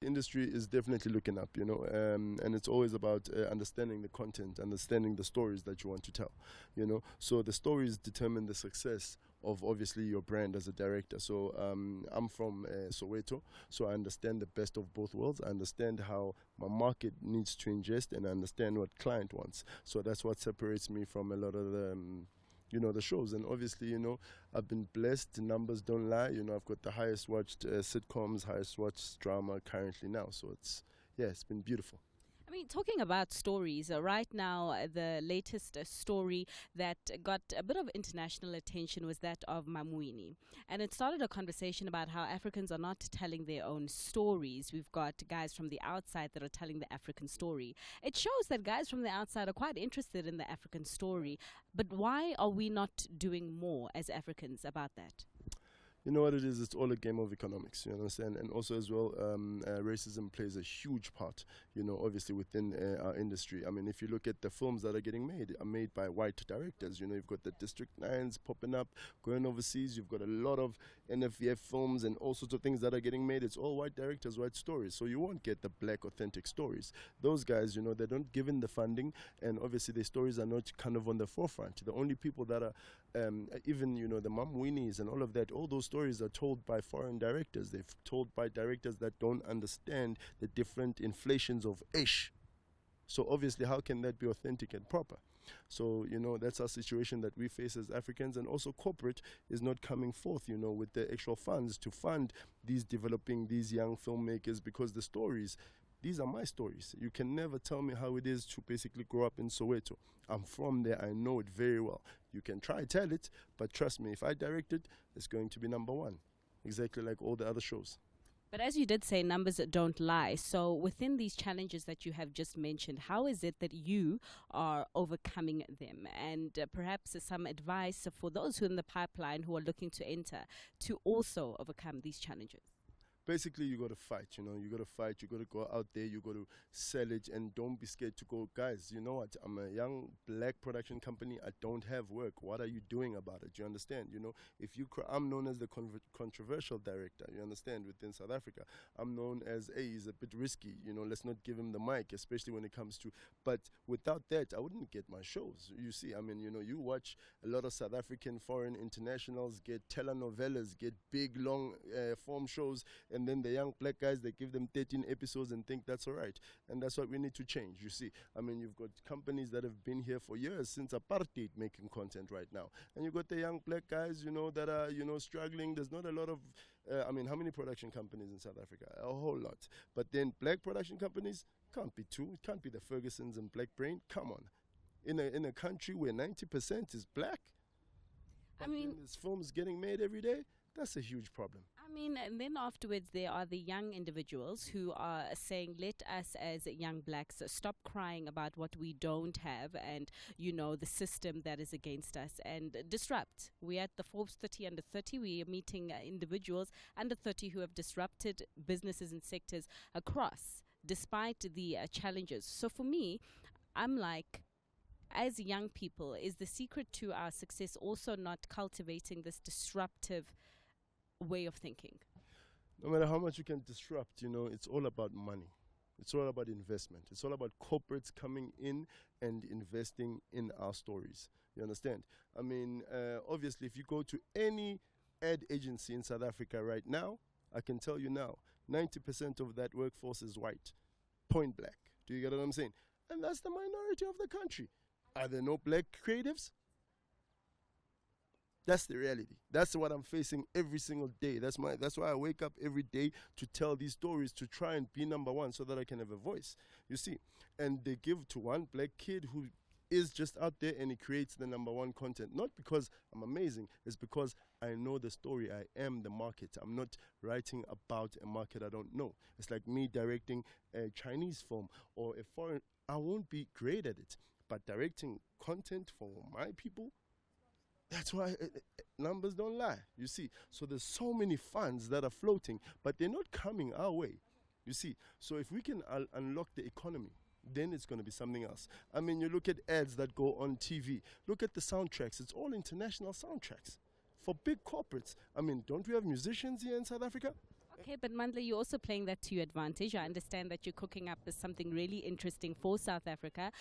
The industry is definitely looking up, and it's always about understanding the content, understanding the stories that you want to tell, So the stories determine the success of obviously your brand as a director. So I'm from Soweto, so I understand the best of both worlds. I understand how my market needs to ingest, and I understand what client wants. So that's what separates me from a lot of the shows. And obviously, I've been blessed. The numbers don't lie. I've got the highest watched sitcoms, highest watched drama currently now. So it's been beautiful. I mean, talking about stories, right now, the latest story that got a bit of international attention was that of Mamwini. And it started a conversation about how Africans are not telling their own stories. We've got guys from the outside that are telling the African story. It shows that guys from the outside are quite interested in the African story. But why are we not doing more as Africans about that? You know what it is? It's all a game of economics, you understand? And also as well, racism plays a huge part, obviously within our industry. I mean, if you look at the films that are made by white directors. You've got the District 9s popping up, going overseas. You've got a lot of NFVF films and all sorts of things that are getting made. It's all white directors, white stories. So you won't get the black authentic stories. Those guys, they don't give in the funding, and obviously their stories are not kind of on the forefront. The only people that are, even, the Mamwinis and all of that, all those stories are told by foreign directors. They're told by directors that don't understand the different inflations of ish. So obviously, how can that be authentic and proper? So, that's our situation that we face as Africans, and also corporate is not coming forth, with the actual funds to fund these young filmmakers, because the stories, these are my stories. You can never tell me how it is to basically grow up in Soweto. I'm from there. I know it very well. You can try tell it, but trust me, if I direct it, it's going to be number one, exactly like all the other shows. But as you did say, numbers don't lie. So within these challenges that you have just mentioned, how is it that you are overcoming them? And perhaps some advice for those who are in the pipeline who are looking to enter to also overcome these challenges? Basically, you got to fight, you got to fight, you got to go out there, you got to sell it, and don't be scared to go. Guys, you know what, I'm a young black production company, I don't have work. What are you doing about it? You understand? If I'm known as the controversial director, you understand, within South Africa. I'm known as, he's a bit risky, let's not give him the mic, especially when it comes to, but without that, I wouldn't get my shows. You see, I mean, you watch a lot of South African foreign internationals get telenovelas, get big, long form shows, and then the young black guys, they give them 13 episodes and think that's all right. And that's what we need to change, you see. I mean, you've got companies that have been here for years, since apartheid, making content right now. And you've got the young black guys, that are, struggling. There's not a lot of, how many production companies in South Africa? A whole lot. But then black production companies, can't be two. It can't be the Fergusons and Black Brain. Come on. In a country where 90% is black, there's films getting made every day. That's a huge problem. And then afterwards, there are the young individuals who are saying, let us as young blacks stop crying about what we don't have and, the system that is against us, and disrupt. We're at the Forbes 30 under 30. We are meeting individuals under 30 who have disrupted businesses and sectors across, despite the challenges. So for me, I'm like, as young people, is the secret to our success also not cultivating this disruptive way of thinking? No matter how much you can disrupt, it's all about money. It's all about investment. It's all about corporates coming in and investing in our stories. You understand? Obviously, if you go to any ad agency in South Africa right now, I can tell you now, 90% of that workforce is white. Point blank. Do you get what I'm saying? And that's the minority of the country. Are there no black creatives? That's the reality. That's what I'm facing every single day. That's why I wake up every day to tell these stories, to try and be number one so that I can have a voice. You see, and they give to one black kid who is just out there and he creates the number one content. Not because I'm amazing, it's because I know the story. I am the market. I'm not writing about a market I don't know. It's like me directing a Chinese film or a foreign. I won't be great at it, but directing content for my people, that's why numbers don't lie, you see. So there's so many funds that are floating, but they're not coming our way, you see. So if we can unlock the economy, then it's going to be something else. You look at ads that go on TV. Look at the soundtracks. It's all international soundtracks for big corporates. Don't we have musicians here in South Africa? Okay, but Mandla, you're also playing that to your advantage. I understand that you're cooking up something really interesting for South Africa.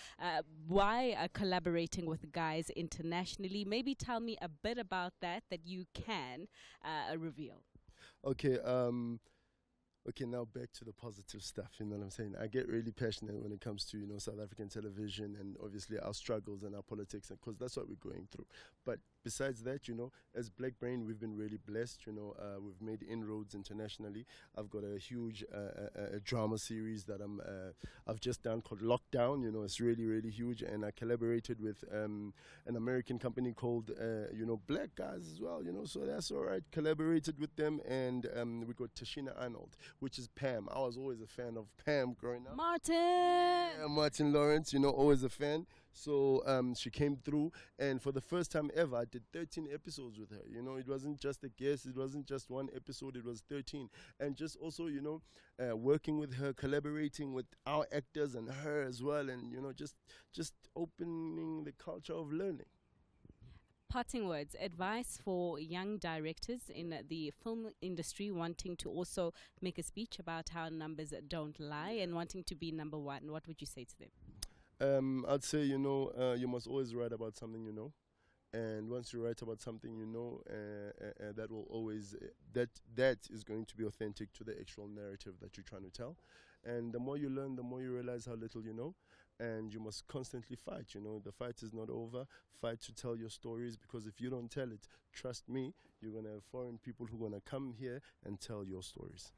Why collaborating with guys internationally? Maybe tell me a bit about that you can reveal. Okay, okay, now back to the positive stuff. You know what I'm saying? I get really passionate when it comes to South African television and obviously our struggles and our politics, because that's what we're going through. But besides that, as Black Brain, we've been really blessed. We've made inroads internationally. I've got a huge a drama series that I've just done called Lockdown. It's really really huge, and I collaborated with an American company called Black Guys as well. So that's all right. Collaborated with them, and we got Tashina Arnold, which is Pam. I was always a fan of Pam growing up. Martin! Yeah, Martin Lawrence, always a fan. So she came through, and for the first time ever, I did 13 episodes with her. It wasn't just a guest, it wasn't just one episode, it was 13. And just also, working with her, collaborating with our actors and her as well, and just opening the culture of learning. Parting words, advice for young directors in the film industry wanting to also make a speech about how numbers don't lie and wanting to be number one. What would you say to them? I'd say, you must always write about something and once you write about something that will always that is going to be authentic to the actual narrative that you're trying to tell. And the more you learn, the more you realize how little you know, and you must constantly fight. The fight is not over. Fight to tell your stories, because if you don't tell it, trust me, you're going to have foreign people who are going to come here and tell your stories.